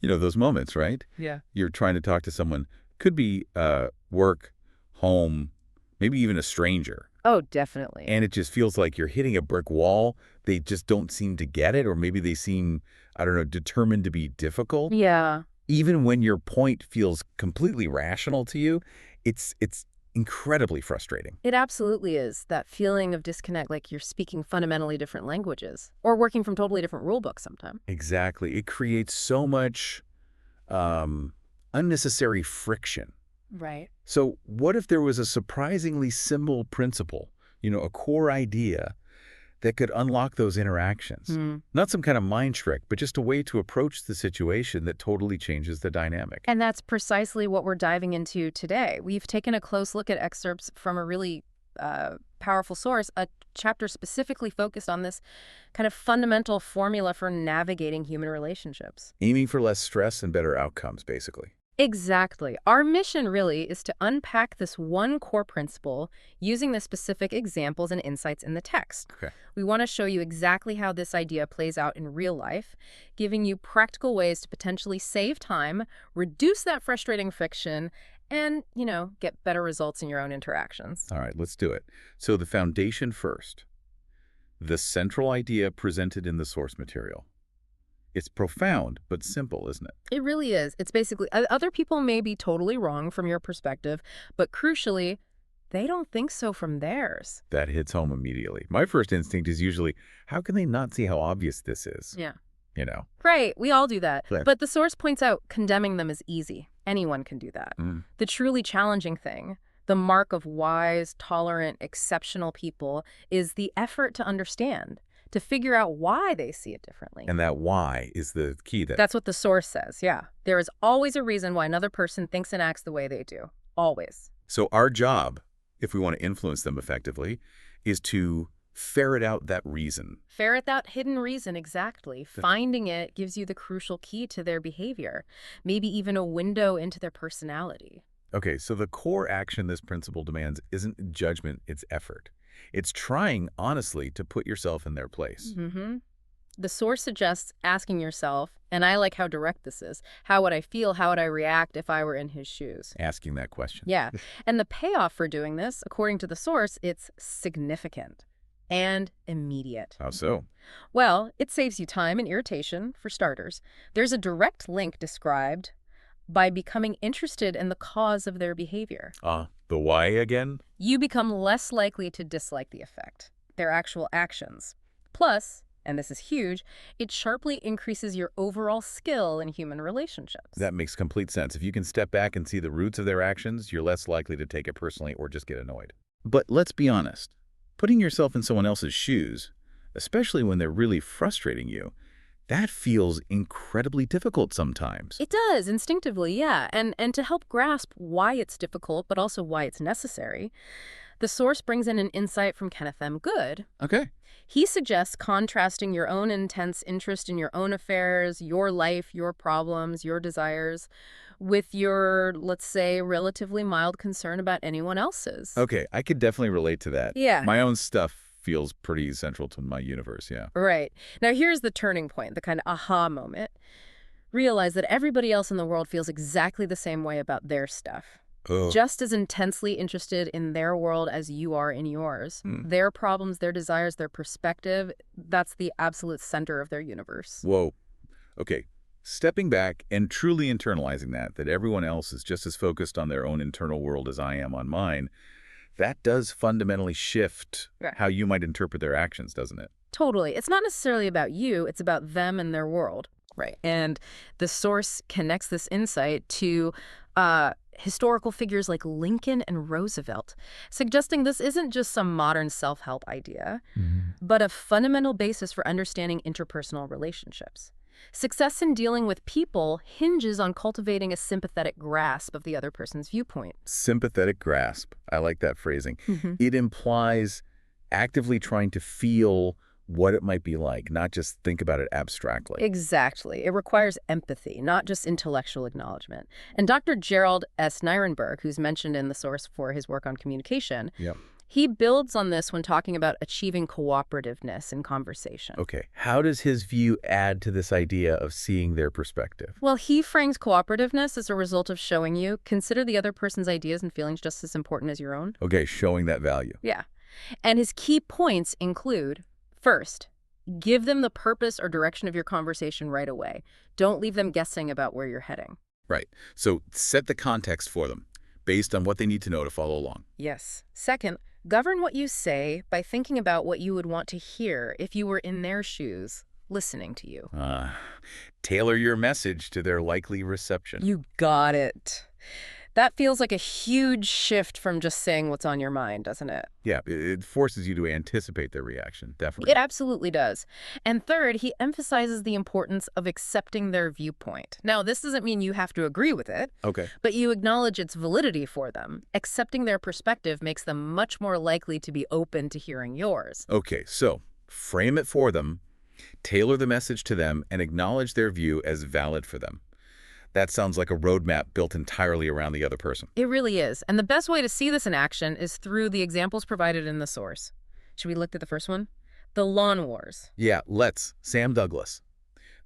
Those moments, right? Yeah. You're trying to talk to someone, could be work, home, maybe even a stranger. Oh, definitely. And it just feels like you're hitting a brick wall. They just don't seem to get it, or maybe they seem, I don't know, determined to be difficult. Yeah. Even when your point feels completely rational to you, it's incredibly frustrating. It absolutely is. That feeling of disconnect, like you're speaking fundamentally different languages or working from totally different rule books sometimes. Exactly. It creates so much unnecessary friction. Right. So what if there was a surprisingly simple principle, a core idea that could unlock those interactions? Not some kind of mind trick, but just a way to approach the situation that totally changes the dynamic. And that's precisely what we're diving into today. We've taken a close look at excerpts from a really powerful source, a chapter specifically focused on this kind of fundamental formula for navigating human relationships. Aiming for less stress and better outcomes, basically. Exactly. Our mission really is to unpack this one core principle using the specific examples and insights in the text. Okay. We want to show you exactly how this idea plays out in real life, giving you practical ways to potentially save time, reduce that frustrating friction, and, get better results in your own interactions. All right, let's do it. So the foundation first. The central idea presented in the source material. It's profound, but simple, isn't it? It really is. It's basically, other people may be totally wrong from your perspective, but crucially, they don't think so from theirs. That hits home immediately. My first instinct is usually, how can they not see how obvious this is? Yeah. Right, we all do that. Yeah. But the source points out condemning them is easy. Anyone can do that. The truly challenging thing, the mark of wise, tolerant, exceptional people, is the effort to understand, to figure out why they see it differently. And that why is the key. That's what the source says, yeah. There is always a reason why another person thinks and acts the way they do. Always. So our job, if we want to influence them effectively, is to ferret out that reason. Ferret that hidden reason, exactly. Finding it gives you the crucial key to their behavior, maybe even a window into their personality. Okay, so the core action this principle demands isn't judgment, it's effort. It's trying, honestly, to put yourself in their place. The source suggests asking yourself, and I like how direct this is, how would I feel, how would I react if I were in his shoes? Asking that question. Yeah, and the payoff for doing this, according to the source, it's significant and immediate. How so? Well, it saves you time and irritation, for starters. There's a direct link described by becoming interested in the cause of their behavior. The why again? You become less likely to dislike the effect, their actual actions. Plus, and this is huge, it sharply increases your overall skill in human relationships. That makes complete sense. If you can step back and see the roots of their actions, you're less likely to take it personally or just get annoyed. But let's be honest. Putting yourself in someone else's shoes, especially when they're really frustrating you, that feels incredibly difficult sometimes. It does, instinctively, yeah. And to help grasp why it's difficult, but also why it's necessary, the source brings in an insight from Kenneth M. Good. Okay. He suggests contrasting your own intense interest in your own affairs, your life, your problems, your desires, with your, let's say, relatively mild concern about anyone else's. Okay, I could definitely relate to that. Yeah. My own stuff feels pretty central to my universe, yeah. Right. Now here's the turning point, the kind of aha moment. Realize that everybody else in the world feels exactly the same way about their stuff. Just as intensely interested in their world as you are in yours. Their problems, their desires, their perspective, that's the absolute center of their universe. Whoa. Okay. Stepping back and truly internalizing that everyone else is just as focused on their own internal world as I am on mine, that does fundamentally shift how you might interpret their actions, doesn't it? Totally. It's not necessarily about you, it's about them and their world. Right. And the source connects this insight to historical figures like Lincoln and Roosevelt, suggesting this isn't just some modern self-help idea, but a fundamental basis for understanding interpersonal relationships. Success in dealing with people hinges on cultivating a sympathetic grasp of the other person's viewpoint. Sympathetic grasp. I like that phrasing. It implies actively trying to feel what it might be like, not just think about it abstractly. Exactly. It requires empathy, not just intellectual acknowledgement. And Dr. Gerald S. Nirenberg, who's mentioned in the source for his work on communication, He builds on this when talking about achieving cooperativeness in conversation. Okay, how does his view add to this idea of seeing their perspective? Well, he frames cooperativeness as a result of showing you consider the other person's ideas and feelings just as important as your own. Okay, showing that value. Yeah. And his key points include, first, give them the purpose or direction of your conversation right away. Don't leave them guessing about where you're heading. Right. So set the context for them based on what they need to know to follow along. Yes. Second, govern what you say by thinking about what you would want to hear if you were in their shoes, listening to you. Tailor your message to their likely reception. You got it. That feels like a huge shift from just saying what's on your mind, doesn't it? Yeah, it forces you to anticipate their reaction, definitely. It absolutely does. And third, he emphasizes the importance of accepting their viewpoint. Now, this doesn't mean you have to agree with it, Okay. but you acknowledge its validity for them. Accepting their perspective makes them much more likely to be open to hearing yours. Okay, so frame it for them, tailor the message to them, and acknowledge their view as valid for them. That sounds like a roadmap built entirely around the other person. It really is. And the best way to see this in action is through the examples provided in the source. Should we look at the first one? The lawn wars. Yeah, let's. Sam Douglas.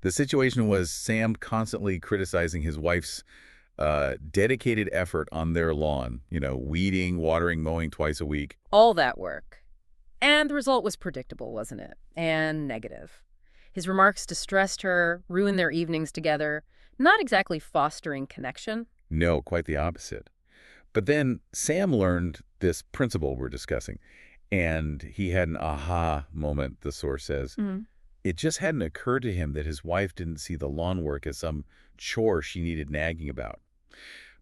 The situation was Sam constantly criticizing his wife's dedicated effort on their lawn, weeding, watering, mowing twice a week. All that work. And the result was predictable, wasn't it? And negative. His remarks distressed her, ruined their evenings together, not exactly fostering connection. No, quite the opposite. But then Sam learned this principle we're discussing, and he had an aha moment, the source says. It just hadn't occurred to him that his wife didn't see the lawn work as some chore she needed nagging about,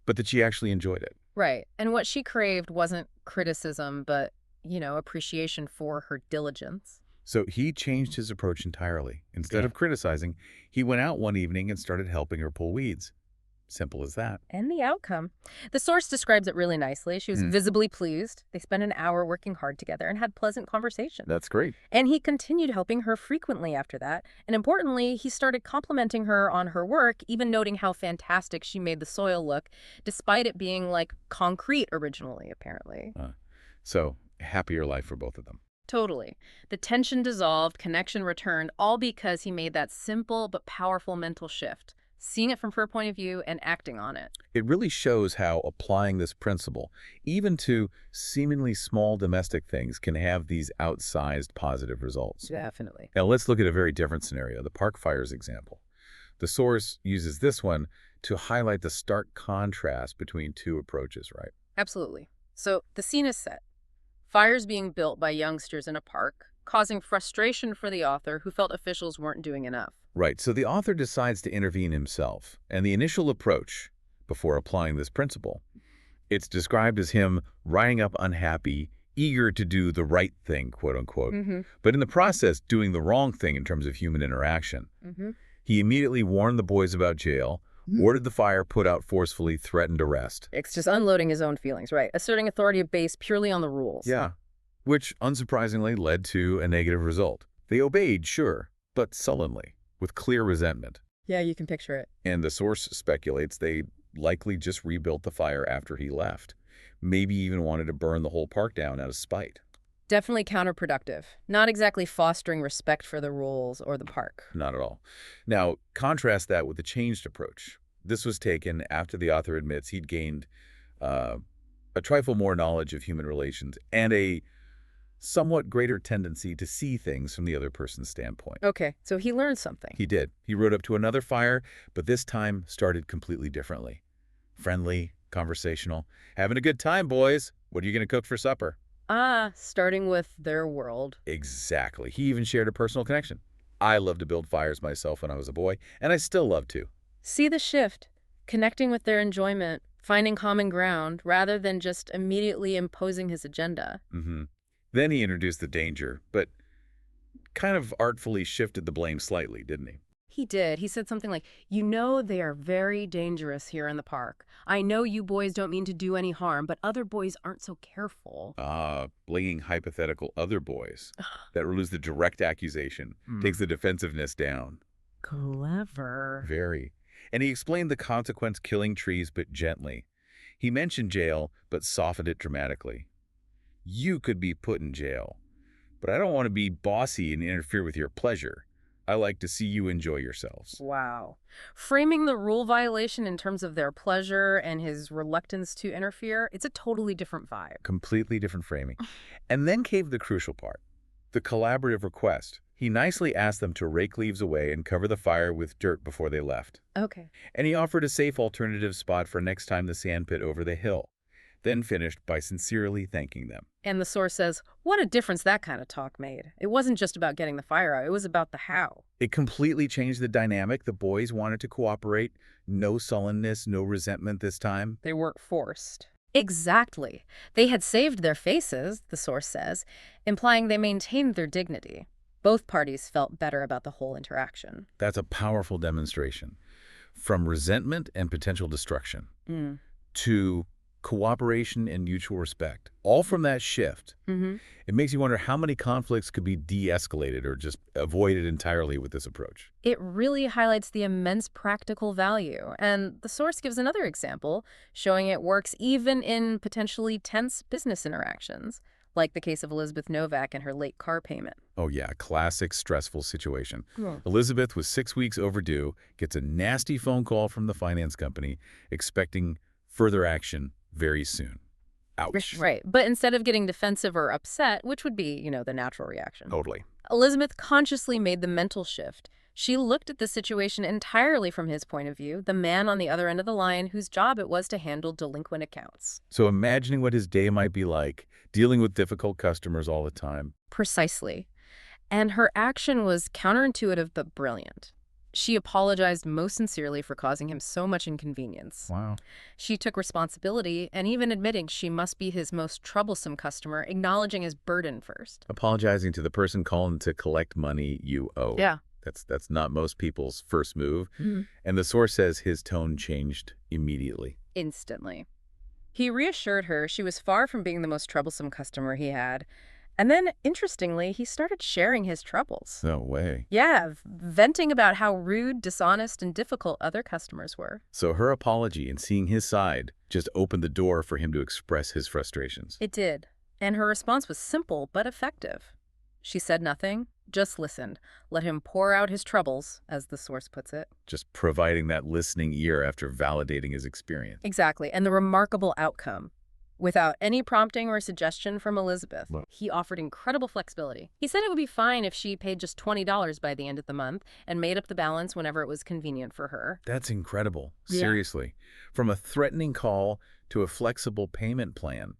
but that she actually enjoyed it. Right. And what she craved wasn't criticism, but, appreciation for her diligence. So he changed his approach entirely. Instead of criticizing, he went out one evening and started helping her pull weeds. Simple as that. And the outcome. The source describes it really nicely. She was visibly pleased. They spent an hour working hard together and had pleasant conversation. That's great. And he continued helping her frequently after that. And importantly, he started complimenting her on her work, even noting how fantastic she made the soil look, despite it being like concrete originally, apparently. So happier life for both of them. Totally. The tension dissolved, connection returned, all because he made that simple but powerful mental shift, seeing it from her point of view and acting on it. It really shows how applying this principle, even to seemingly small domestic things, can have these outsized positive results. Definitely. Now let's look at a very different scenario, the park fires example. The source uses this one to highlight the stark contrast between two approaches, right? Absolutely. So the scene is set. Fires being built by youngsters in a park, causing frustration for the author who felt officials weren't doing enough. Right, so the author decides to intervene himself. And the initial approach, before applying this principle, it's described as him riding up unhappy, eager to do the right thing, quote unquote, but in the process doing the wrong thing in terms of human interaction. He immediately warned the boys about jail, ordered the fire put out forcefully, threatened arrest. It's just unloading his own feelings, right? Asserting authority based purely on the rules. Yeah, which unsurprisingly led to a negative result. They obeyed, sure, but sullenly, with clear resentment. Yeah, you can picture it. And the source speculates they likely just rebuilt the fire after he left. Maybe even wanted to burn the whole park down out of spite. Definitely counterproductive. Not exactly fostering respect for the rules or the park. Not at all. Now, contrast that with the changed approach. This was taken after the author admits he'd gained a trifle more knowledge of human relations and a somewhat greater tendency to see things from the other person's standpoint. Okay, so he learned something. He did. He rode up to another fire, but this time started completely differently. Friendly, conversational. Having a good time, boys. What are you going to cook for supper? Starting with their world. Exactly. He even shared a personal connection. I loved to build fires myself when I was a boy, and I still love to. See the shift. Connecting with their enjoyment, finding common ground, rather than just immediately imposing his agenda. Then he introduced the danger, but kind of artfully shifted the blame slightly, didn't he? He did. He said something like, they are very dangerous here in the park. I know you boys don't mean to do any harm, but other boys aren't so careful. Blaming hypothetical other boys. That removes the direct accusation, takes the defensiveness down. Clever. Very. And he explained the consequence killing trees, but gently. He mentioned jail, but softened it dramatically. You could be put in jail, but I don't want to be bossy and interfere with your pleasure. I like to see you enjoy yourselves. Wow. Framing the rule violation in terms of their pleasure and his reluctance to interfere, it's a totally different vibe. Completely different framing. And then came the crucial part, the collaborative request. He nicely asked them to rake leaves away and cover the fire with dirt before they left. Okay. And he offered a safe alternative spot for next time the sandpit over the hill, then finished by sincerely thanking them. And the source says, what a difference that kind of talk made. It wasn't just about getting the fire out, it was about the how. It completely changed the dynamic. The boys wanted to cooperate. No sullenness, no resentment this time. They weren't forced. Exactly. They had saved their faces, the source says, implying they maintained their dignity. Both parties felt better about the whole interaction. That's a powerful demonstration. From resentment and potential destruction to cooperation and mutual respect, all from that shift. It makes you wonder how many conflicts could be de-escalated or just avoided entirely with this approach. It really highlights the immense practical value. And the source gives another example, showing it works even in potentially tense business interactions, like the case of Elizabeth Novak and her late car payment. Oh yeah, classic stressful situation. Elizabeth was 6 weeks overdue, gets a nasty phone call from the finance company, expecting further action very soon. Ouch. Right. But instead of getting defensive or upset, which would be, the natural reaction, Totally. Elizabeth consciously made the mental shift. She looked at the situation entirely from his point of view, the man on the other end of the line whose job it was to handle delinquent accounts. So imagining what his day might be like, dealing with difficult customers all the time. Precisely. And her action was counterintuitive but brilliant. She apologized most sincerely for causing him so much inconvenience. Wow. She took responsibility and even admitting she must be his most troublesome customer, acknowledging his burden first. Apologizing to the person calling to collect money you owe. Yeah. That's not most people's first move. And the source says his tone changed immediately. Instantly. He reassured her she was far from being the most troublesome customer he had. And then, interestingly, he started sharing his troubles. No way. Yeah, venting about how rude, dishonest, and difficult other customers were. So her apology and seeing his side just opened the door for him to express his frustrations. It did. And her response was simple but effective. She said nothing, just listened, let him pour out his troubles, as the source puts it. Just providing that listening ear after validating his experience. Exactly. And the remarkable outcome. Without any prompting or suggestion from Elizabeth, he offered incredible flexibility. He said it would be fine if she paid just $20 by the end of the month and made up the balance whenever it was convenient for her. That's incredible. Yeah. Seriously. From a threatening call to a flexible payment plan,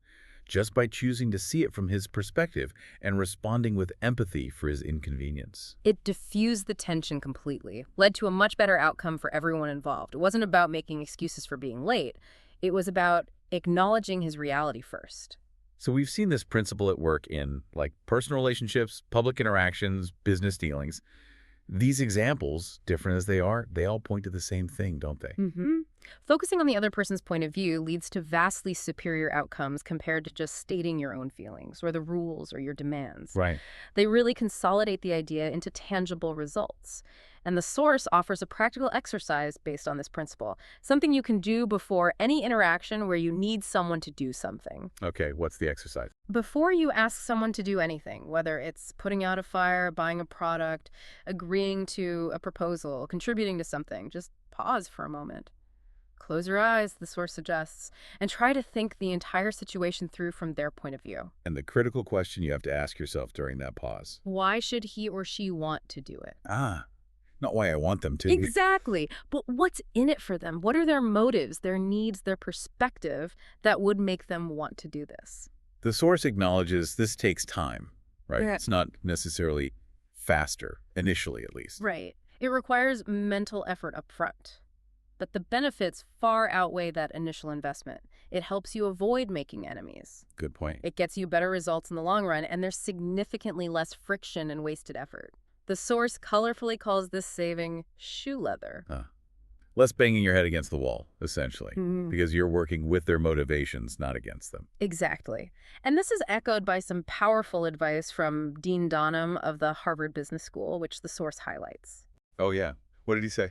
just by choosing to see it from his perspective and responding with empathy for his inconvenience. It diffused the tension completely, led to a much better outcome for everyone involved. It wasn't about making excuses for being late. It was about acknowledging his reality first. So we've seen this principle at work in, like, personal relationships, public interactions, business dealings. These examples, different as they are, they all point to the same thing, don't they? Focusing on the other person's point of view leads to vastly superior outcomes compared to just stating your own feelings or the rules or your demands. Right. They really consolidate the idea into tangible results. And the source offers a practical exercise based on this principle, something you can do before any interaction where you need someone to do something. Okay, what's the exercise? Before you ask someone to do anything, whether it's putting out a fire, buying a product, agreeing to a proposal, contributing to something, just pause for a moment. Close your eyes, the source suggests, and try to think the entire situation through from their point of view. And the critical question you have to ask yourself during that pause. Why should he or she want to do it? Not why I want them to. Exactly. But what's in it for them? What are their motives, their needs, their perspective that would make them want to do this? The source acknowledges this takes time, right? Yeah. It's not necessarily faster, initially at least. Right. It requires mental effort up front. But the benefits far outweigh that initial investment. It helps you avoid making enemies. Good point. It gets you better results in the long run, and there's significantly less friction and wasted effort. The source colorfully calls this saving shoe leather. Less banging your head against the wall, essentially, because you're working with their motivations, not against them. Exactly. And this is echoed by some powerful advice from Dean Donham of the Harvard Business School, which the source highlights. Oh, yeah. What did he say?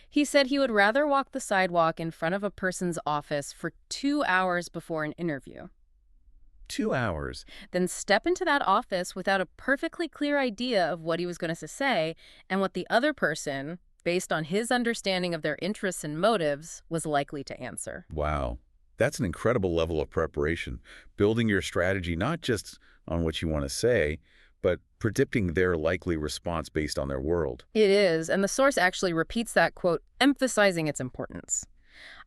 He said he would rather walk the sidewalk in front of a person's office for 2 hours before an interview. 2 hours. Then step into that office without a perfectly clear idea of what he was going to say and what the other person, based on his understanding of their interests and motives, was likely to answer. Wow. That's an incredible level of preparation, building your strategy not just on what you want to say, but predicting their likely response based on their world. It is, and the source actually repeats that quote, emphasizing its importance.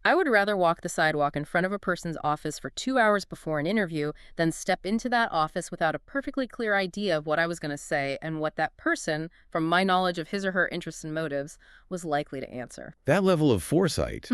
I would rather walk the sidewalk in front of a person's office for 2 hours before an interview than step into that office without a perfectly clear idea of what I was going to say and what that person, from my knowledge of his or her interests and motives, was likely to answer. That level of foresight,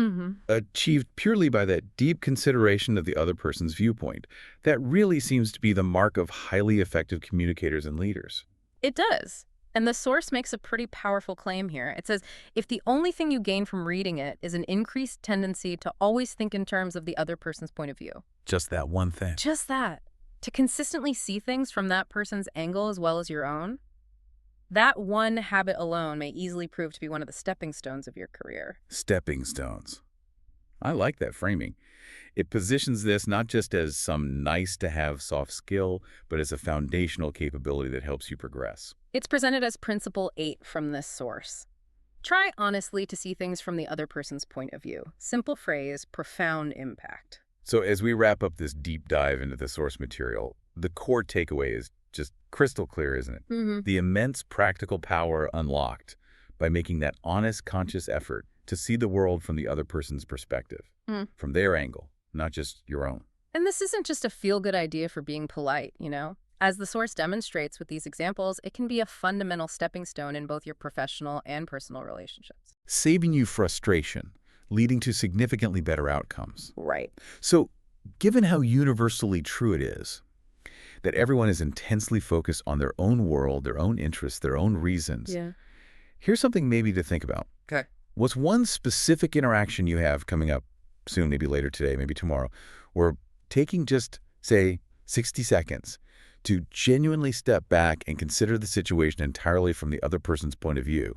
achieved purely by that deep consideration of the other person's viewpoint, that really seems to be the mark of highly effective communicators and leaders. It does. And the source makes a pretty powerful claim here. It says, if the only thing you gain from reading it is an increased tendency to always think in terms of the other person's point of view. Just that one thing. Just that. To consistently see things from that person's angle as well as your own, that one habit alone may easily prove to be one of the stepping stones of your career. Stepping stones. I like that framing. It positions this not just as some nice-to-have soft skill, but as a foundational capability that helps you progress. It's presented as Principle 8 from this source. Try honestly to see things from the other person's point of view. Simple phrase, profound impact. So as we wrap up this deep dive into the source material, the core takeaway is just crystal clear, isn't it? The immense practical power unlocked by making that honest, conscious effort to see the world from the other person's perspective, from their angle, not just your own. And this isn't just a feel-good idea for being polite, you know? As the source demonstrates with these examples, it can be a fundamental stepping stone in both your professional and personal relationships. Saving you frustration, leading to significantly better outcomes. Right. So, given how universally true it is that everyone is intensely focused on their own world, their own interests, their own reasons, here's something maybe to think about. Okay. What's one specific interaction you have coming up soon, maybe later today, maybe tomorrow, where taking just, say, 60 seconds to genuinely step back and consider the situation entirely from the other person's point of view,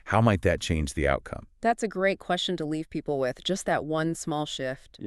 how might that change the outcome? That's a great question to leave people with, just that one small shift.